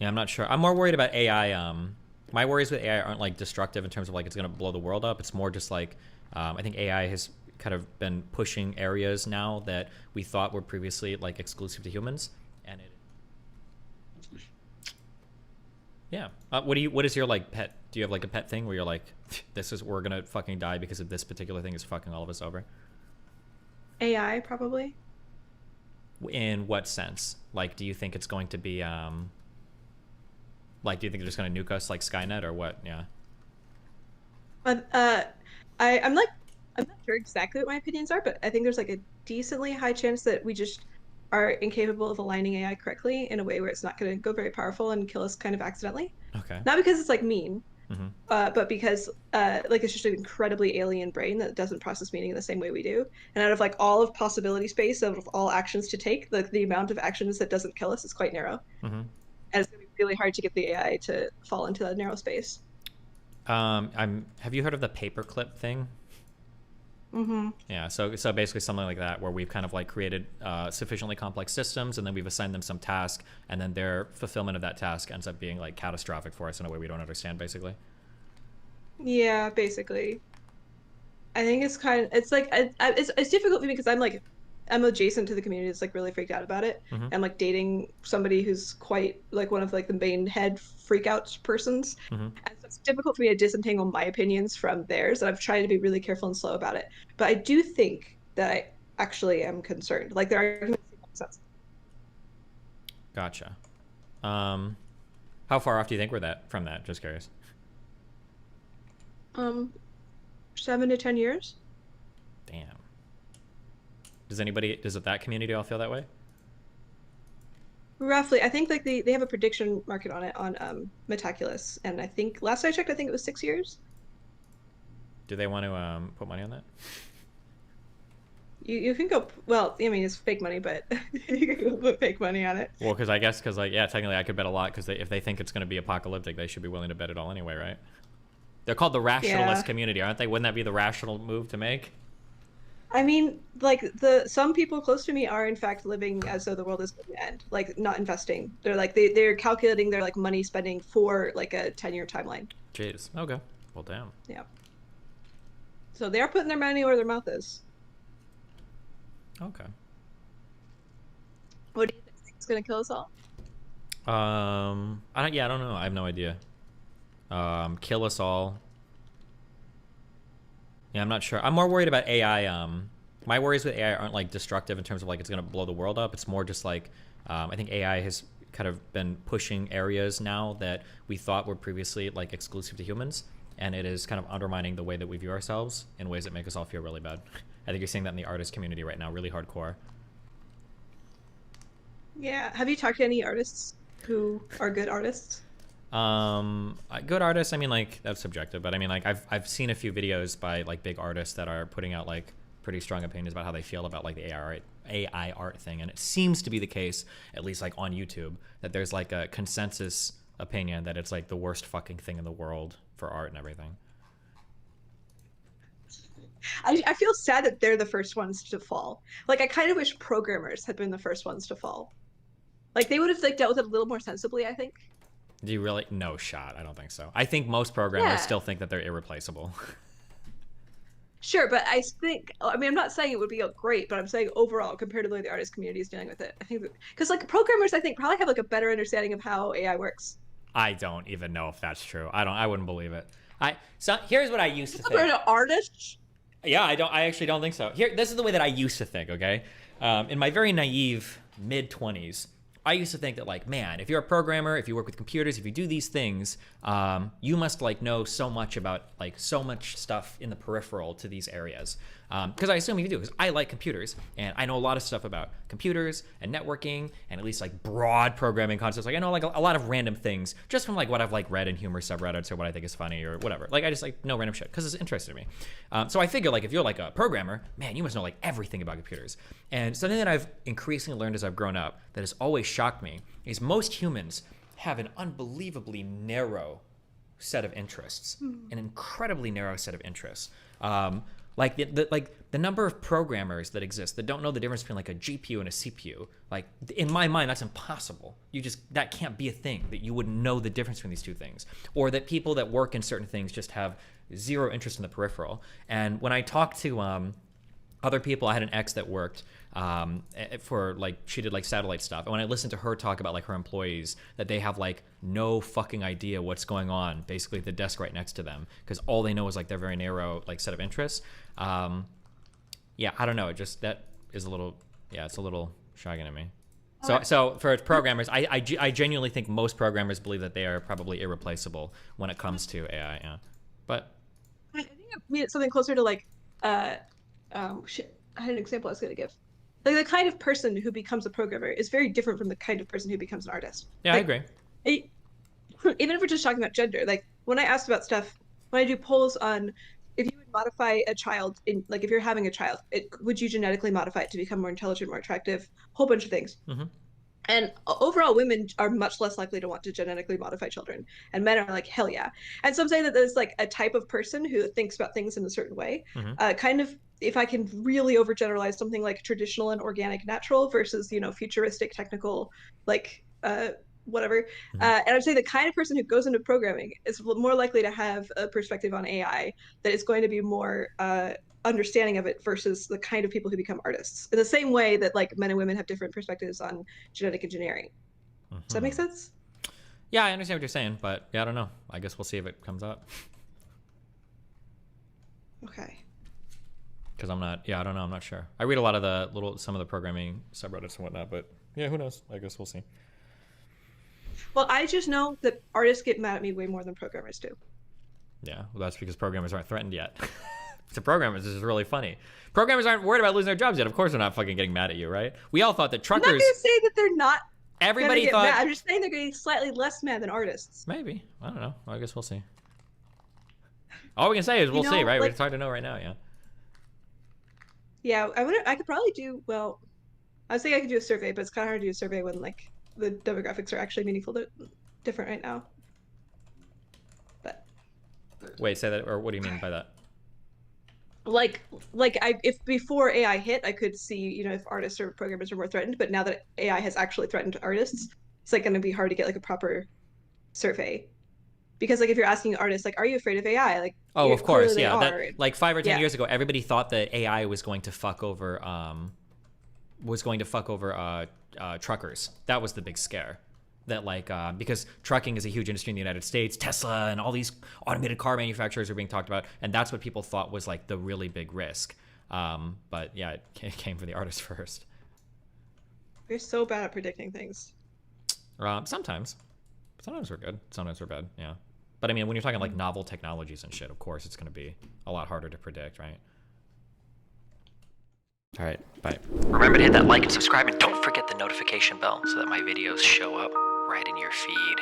Yeah, I'm not sure. I'm more worried about AI. My worries with AI aren't like destructive in terms of like it's gonna blow the world up. It's more just like I think AI has kind of been pushing areas now that we thought were previously like exclusive to humans, and it. Yeah. What is your like pet? Do you have like a pet thing where you're like, this is we're gonna fucking die because of this particular thing is fucking all of us over? AI probably. In what sense? Like, do you think it's going to be like, do you think they're just gonna nuke us like Skynet or what? Yeah. But I'm not sure exactly what my opinions are, but I think there's like a decently high chance that we just are incapable of aligning AI correctly in a way where it's not going to go very powerful and kill us kind of accidentally. Okay. Not because it's like mean, Mm-hmm. but because like it's just an incredibly alien brain that doesn't process meaning in the same way we do. And out of like all of possibility space of all actions to take, the amount of actions that doesn't kill us is quite narrow. Mm-hmm. And it's going to be really hard to get the AI to fall into that narrow space. I'm. Have you heard of the paperclip thing? Hmm. Yeah. So basically something like that, where we've kind of like created sufficiently complex systems, and then we've assigned them some task, and then their fulfillment of that task ends up being like catastrophic for us in a way we don't understand, basically. Yeah, basically. I think it's like it's difficult for me because I'm adjacent to the community that's like really freaked out about it. Mm-hmm. I'm like dating somebody who's quite like one of like the main head freak out persons. Mm-hmm. And so it's difficult for me to disentangle my opinions from theirs. And I've tried to be really careful and slow about it. But I do think that I actually am concerned. Like their arguments make sense. Gotcha. Um, how far off do you think we're that from that? Just curious. Um, 7 to 10 years. Damn. Does that community all feel that way? Roughly, I think like they have a prediction market on it on Metaculus, and I think last I checked, I think it was 6 years. Do they want to put money on that? You can go, well, I mean, it's fake money, but you can go put fake money on it. Well, because I guess because like yeah, technically I could bet a lot because if they think it's going to be apocalyptic, they should be willing to bet it all anyway, right? They're called the rationalist Yeah. community, aren't they? Wouldn't that be the rational move to make? I mean, like the some people close to me are in fact living as though the world is going to end, like not investing. They're like they're calculating their like money spending for like a 10-year timeline. Jeez. Okay. Well, damn. Yeah. So they are putting their money where their mouth is. Okay. What do you think is going to kill us all? I don't. Yeah, I don't know. I have no idea. Kill us all. Yeah, I'm not sure. I'm more worried about AI. My worries with AI aren't like destructive in terms of like it's gonna blow the world up. It's more just like I think AI has kind of been pushing areas now that we thought were previously like exclusive to humans, and it is kind of undermining the way that we view ourselves in ways that make us all feel really bad. I think you're seeing that in the artist community right now, really hardcore. Yeah. Have you talked to any artists who are good artists? Good artists. I mean, like that's subjective, but I mean, like I've seen a few videos by like big artists that are putting out like pretty strong opinions about how they feel about like the AI art thing, and it seems to be the case, at least like on YouTube, that there's like a consensus opinion that it's like the worst fucking thing in the world for art and everything. I feel sad that they're the first ones to fall. Like I kind of wish programmers had been the first ones to fall. Like they would have like dealt with it a little more sensibly, I think. Do you really? No shot. I don't think so. I think most programmers Yeah. still think that they're irreplaceable. Sure, but I think I mean I'm not saying it would be great, but I'm saying overall, compared to the way the artist community is dealing with it, I think because like programmers, I think probably have like a better understanding of how AI works. I don't even know if that's true. I don't. I wouldn't believe it. So here's what I used to Compared think. to artists, Yeah, I don't. I actually don't think so. Here, this is the way that I used to think. Okay, in my very naive mid-20s, I used to think that like, man, if you're a programmer, if you work with computers, if you do these things, you must like know so much about like so much stuff in the peripheral to these areas. Because I assume you do, because I like computers and I know a lot of stuff about computers and networking and at least like broad programming concepts. Like I know like a lot of random things just from like what I've like read in humor subreddits or what I think is funny or whatever. Like I just like know random shit because it's interesting to me. So I figure like if you're like a programmer, man, you must know like everything about computers. And something that I've increasingly learned as I've grown up that has always shocked me is most humans have an unbelievably narrow set of interests, an incredibly narrow set of interests. Like the number of programmers that exist that don't know the difference between like a GPU and a CPU. Like in my mind, that's impossible. That can't be a thing, that you wouldn't know the difference between these two things. Or that people that work in certain things just have zero interest in the peripheral. And when I talk to other people, I had an ex that worked for like, she did like satellite stuff. And when I listened to her talk about like her employees, that they have like no fucking idea what's going on basically at the desk right next to them, because all they know is like their very narrow like set of interests. Yeah, I don't know. That is a little, it's a little shocking to me. So for programmers, I genuinely think most programmers believe that they are probably irreplaceable when it comes to AI. Yeah, but I think it's something closer to like, shit. I had an example I was gonna give. Like the kind of person who becomes a programmer is very different from the kind of person who becomes an artist. Yeah, like, I agree. Even if we're just talking about gender, like when I asked about stuff, when I do polls on if you would modify a child in, like if you're having a child, would you genetically modify it to become more intelligent, more attractive, whole bunch of things. Mm-hmm. And overall, women are much less likely to want to genetically modify children, and men are like, hell yeah. And so I'm saying that there's like a type of person who thinks about things in a certain way. Mm-hmm. Kind of, if I can really overgeneralize, something like traditional and organic natural versus, futuristic, technical, like whatever. Mm-hmm. And I'm saying the kind of person who goes into programming is more likely to have a perspective on AI that is going to be more understanding of it versus the kind of people who become artists, in the same way that like men and women have different perspectives on genetic engineering. Mm-hmm. Does that make sense? Yeah, I understand what you're saying, but yeah, I don't know. I guess we'll see if it comes up. Okay. Because I don't know. I'm not sure. I read a lot of some of the programming subreddits and whatnot, but yeah, who knows? I guess we'll see. Well, I just know that artists get mad at me way more than programmers do. Yeah, well, that's because programmers aren't threatened yet. To programmers, this is really funny. Programmers aren't worried about losing their jobs yet. Of course they're not fucking getting mad at you, right? We all thought that truckers... I'm not going to say that they're not everybody get thought... mad. I'm just saying they're getting slightly less mad than artists. Maybe. I don't know. I guess we'll see. All we can say is we'll see, right? Like, it's hard to know right now, yeah. Yeah, I could probably do... Well, I was thinking I could do a survey, but it's kind of hard to do a survey when like the demographics are actually different right now. But... Wait, say that, or what do you mean by that? If before AI hit, I could see, if artists or programmers are more threatened, but now that AI has actually threatened artists, it's like going to be hard to get like a proper survey. Because like if you're asking artists, like, are you afraid of AI? Like, oh, of course, yeah. That, like 5 or 10 years ago, everybody thought that AI was going to fuck over truckers. That was the big scare. That like because trucking is a huge industry in the United States, Tesla and all these automated car manufacturers are being talked about, and that's what people thought was like the really big risk. But yeah, it came from the artists first. We're so bad at predicting things. Sometimes we're good, sometimes we're bad. Yeah, but I mean, when you're talking like novel technologies and shit, of course it's going to be a lot harder to predict, right? All right, bye. Remember to hit that like and subscribe, and don't forget the notification bell so that my videos show up right in your feed.